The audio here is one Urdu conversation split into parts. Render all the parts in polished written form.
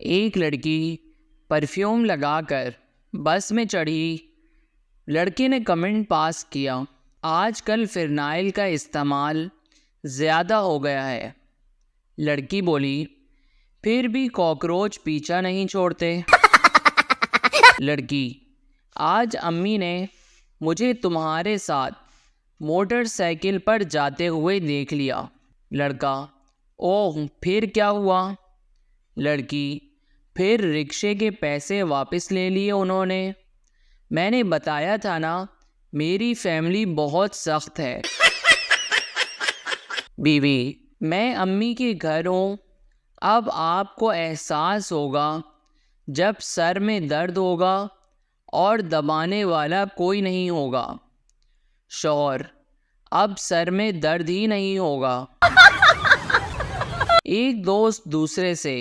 ایک لڑکی پرفیوم لگا کر بس میں چڑھی۔ لڑکے نے کمنٹ پاس کیا، آج کل فرنائل کا استعمال زیادہ ہو گیا ہے۔ لڑکی بولی، پھر بھی کاکروچ پیچھا نہیں چھوڑتے۔ لڑکی، آج امی نے مجھے تمہارے ساتھ موٹر سائیکل پر جاتے ہوئے دیکھ لیا۔ لڑکا، اوہ پھر کیا ہوا؟ لڑکی، پھر رکشے کے پیسے واپس لے لیے انہوں نے۔ میں نے بتایا تھا نا، میری فیملی بہت سخت ہے۔ بیوی، میں امی کے گھر ہوں، اب آپ کو احساس ہوگا جب سر میں درد ہوگا اور دبانے والا کوئی نہیں ہوگا۔ شوہر، اب سر میں درد ہی نہیں ہوگا۔ ایک دوست دوسرے سے،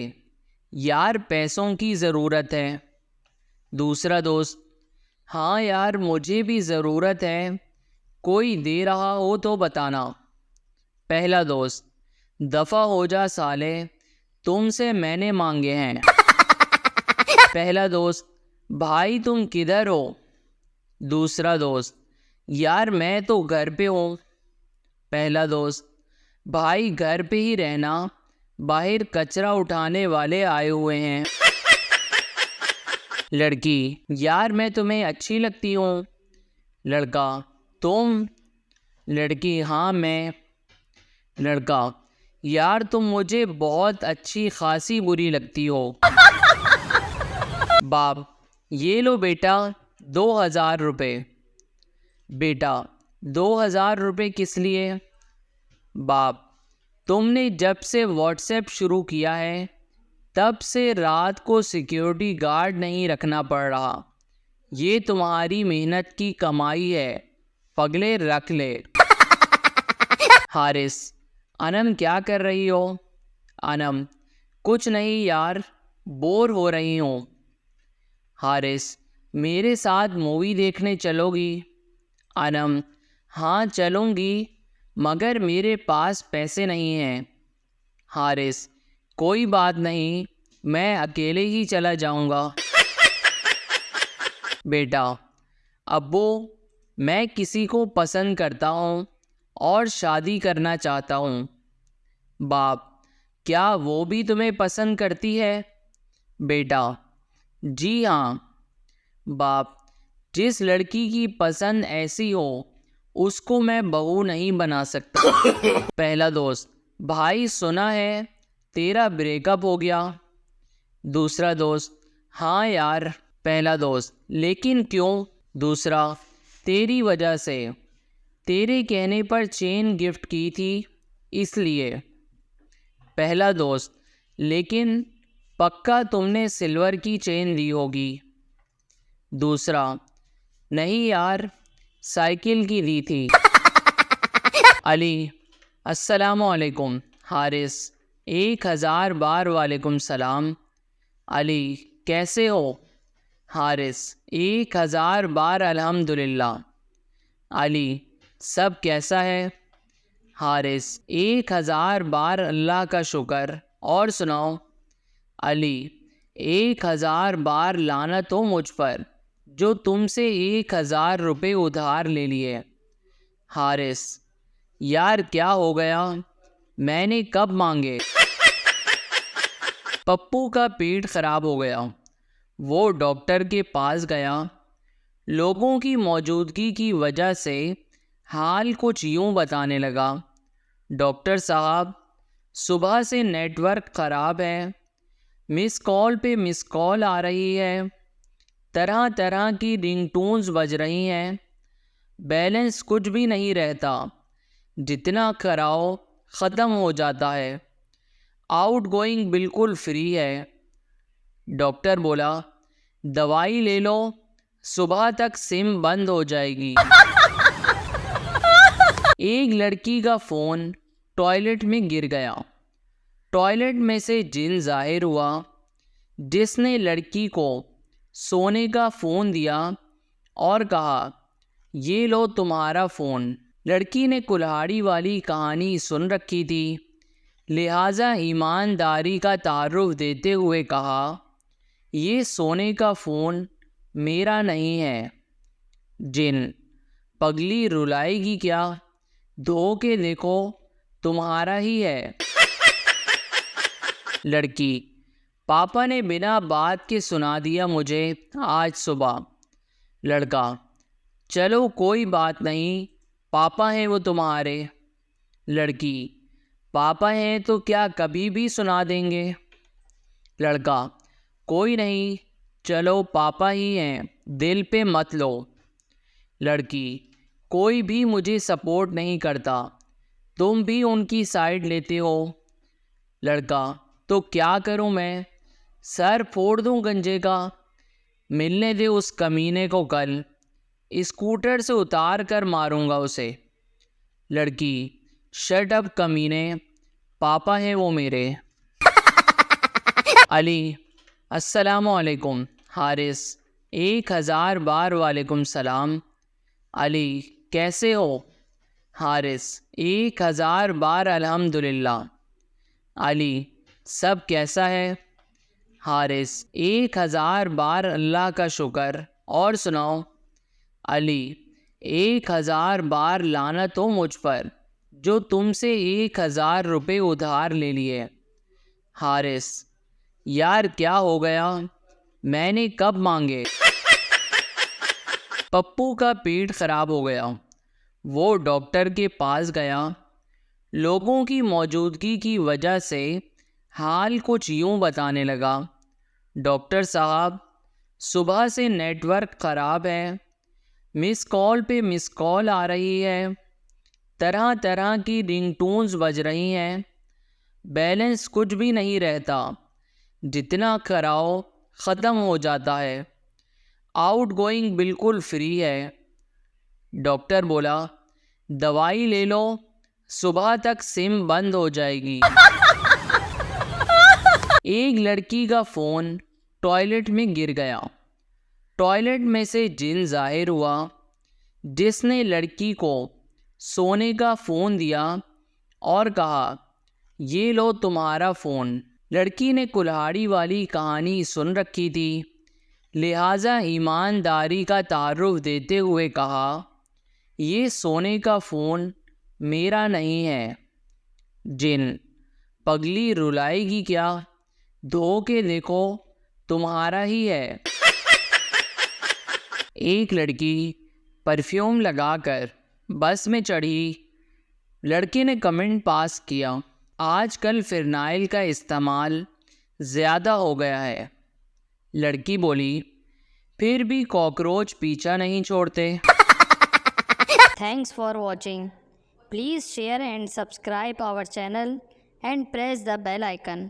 یار پیسوں کی ضرورت ہے۔ دوسرا دوست، ہاں یار مجھے بھی ضرورت ہے، کوئی دے رہا ہو تو بتانا۔ پہلا دوست، دفع ہو جا سالے، تم سے میں نے مانگے ہیں۔ پہلا دوست، بھائی تم کدھر ہو؟ دوسرا دوست، یار میں تو گھر پہ ہوں۔ پہلا دوست، بھائی گھر پہ ہی رہنا، باہر کچرا اٹھانے والے آئے ہوئے ہیں۔ لڑکی، یار میں تمہیں اچھی لگتی ہوں۔ لڑکا، تم؟ لڑکی، ہاں میں۔ لڑکا، یار تم مجھے بہت اچھی خاصی بری لگتی ہو۔ باپ، یہ لو بیٹا 2000 روپے۔ بیٹا، 2000 روپے کس لیے؟ باپ، تم نے جب سے واٹس ایپ شروع کیا ہے تب سے رات کو سیکیورٹی گارڈ نہیں رکھنا پڑ رہا، یہ تمہاری محنت کی کمائی ہے، پگلے رکھ لے۔ حارث، انم کیا کر رہی ہو؟ انم، کچھ نہیں یار، بور ہو رہی ہوں۔ حارث، میرے ساتھ مووی دیکھنے چلو گی؟ انم، ہاں چلوں گی، مگر میرے پاس پیسے نہیں ہیں۔ حارث، کوئی بات نہیں، میں اکیلے ہی چلا جاؤں گا۔ بیٹا، ابو میں کسی کو پسند کرتا ہوں اور شادی کرنا چاہتا ہوں۔ باپ، کیا وہ بھی تمہیں پسند کرتی ہے؟ بیٹا، جی ہاں۔ باپ، جس لڑکی کی پسند ایسی ہو اس کو میں بہو نہیں بنا سکتا۔ پہلا دوست، بھائی سنا ہے تیرا بریک اپ ہو گیا؟ دوسرا دوست، ہاں یار۔ پہلا دوست، لیکن کیوں؟ دوسرا، تیری وجہ سے، تیرے کہنے پر چین گفٹ کی تھی اس لیے۔ پہلا دوست، لیکن پکا تم نے سلور کی چین لی ہوگی؟ دوسرا، نہیں یار، سائیکل کی لی تھی۔ علی، السلام علیکم۔ حارث، 1000 بار وعلیکم السلام۔ علی، کیسے ہو؟ حارث، 1000 بار الحمدللہ۔ علی، سب کیسا ہے؟ حارث، 1000 بار اللہ کا شکر، اور سناؤ؟ علی، 1000 بار لعنت ہو مجھ پر جو تم سے 1000 روپے ادھار لے لیے۔ حارث، یار کیا ہو گیا، میں نے کب مانگے؟ پپو کا پیٹ خراب ہو گیا، وہ ڈاکٹر کے پاس گیا۔ لوگوں کی موجودگی کی وجہ سے حال کچھ یوں بتانے لگا، ڈاکٹر صاحب صبح سے نیٹ ورک خراب ہے، مس کال پہ مس کال آ رہی ہے، طرح طرح کی رنگ ٹونز بج رہی ہیں، بیلنس کچھ بھی نہیں رہتا، جتنا کراؤ ختم ہو جاتا ہے، آؤٹ گوئنگ بالکل فری ہے۔ ڈاکٹر بولا، دوائی لے لو، صبح تک سم بند ہو جائے گی۔ ایک لڑکی کا فون ٹوائلٹ میں گر گیا، ٹوائلٹ میں سے جن ظاہر ہوا جس نے لڑکی کو سونے کا فون دیا اور کہا، یہ لو تمہارا فون۔ لڑکی نے کلہاڑی والی کہانی سن رکھی تھی، لہٰذا ایمانداری کا تعارف دیتے ہوئے کہا، یہ سونے کا فون میرا نہیں ہے۔ جن: پگلی رلائے گی کیا، دھو کے دیکھو تمہارا ہی ہے۔ لڑکی: پاپا نے بنا بات کے سنا دیا مجھے آج صبح۔ لڑکا: چلو کوئی بات نہیں، پاپا ہیں وہ تمہارے۔ لڑکی: پاپا ہیں تو کیا کبھی بھی سنا دیں گے؟ لڑکا: کوئی نہیں، چلو پاپا ہی ہیں، دل پہ مت لو۔ لڑکی: کوئی بھی مجھے سپورٹ نہیں کرتا، تم بھی ان کی سائیڈ لیتے ہو۔ لڑکا: تو کیا کروں میں، سر پھوڑ دوں گنجے کا؟ ملنے دے اس کمینے کو کل، اسکوٹر سے اتار کر ماروں گا اسے۔ لڑکی: شٹ اپ کمینے، پاپا ہیں وہ میرے۔ علی: السلام علیکم۔ حارث: 1000 بار وعلیکم السلام۔ علی: کیسے ہو؟ حارث: 1000 بار الحمدللہ۔ علی: سب کیسا ہے؟ حارث: 1000 بار اللہ کا شکر، اور سناؤ؟ علی: 1000 بار لعنت ہو مجھ پر جو تم سے 1000 روپے ادھار لے لیے۔ حارث: یار کیا ہو گیا، میں نے کب مانگے؟ پپو کا پیٹ خراب ہو گیا، وہ ڈاکٹر کے پاس گیا۔ لوگوں کی موجودگی کی وجہ سے حال کچھ یوں بتانے لگا: ڈاکٹر صاحب، صبح سے نیٹ ورک خراب ہے، مس کال پہ مس کال آ رہی ہے، طرح طرح کی رنگ ٹونز بج رہی ہیں، بیلنس کچھ بھی نہیں رہتا، جتنا کراؤ ختم ہو جاتا ہے، آؤٹ گوئنگ بالکل فری ہے۔ ڈاکٹر بولا: دوائی لے لو، صبح تک سم بند ہو جائے گی۔ ایک لڑکی کا فون ٹوائلٹ میں گر گیا۔ ٹوائلٹ میں سے جن ظاہر ہوا جس نے لڑکی کو سونے کا فون دیا اور کہا، یہ لو تمہارا فون۔ لڑکی نے کلہاڑی والی کہانی سن رکھی تھی، لہٰذا ایمانداری کا تعارف دیتے ہوئے کہا، یہ سونے کا فون میرا نہیں ہے۔ جن: پگلی رلائے گی کیا، دھو کے دیکھو تمہارا ہی ہے۔ ایک لڑکی پرفیوم لگا کر بس میں چڑھی۔ لڑکے نے کمنٹ پاس کیا، آج کل فرنائل کا استعمال زیادہ ہو گیا ہے۔ لڑکی بولی، پھر بھی کاکروچ پیچھا نہیں چھوڑتے۔ Thanks for watching. Please share and subscribe our channel and press the bell icon.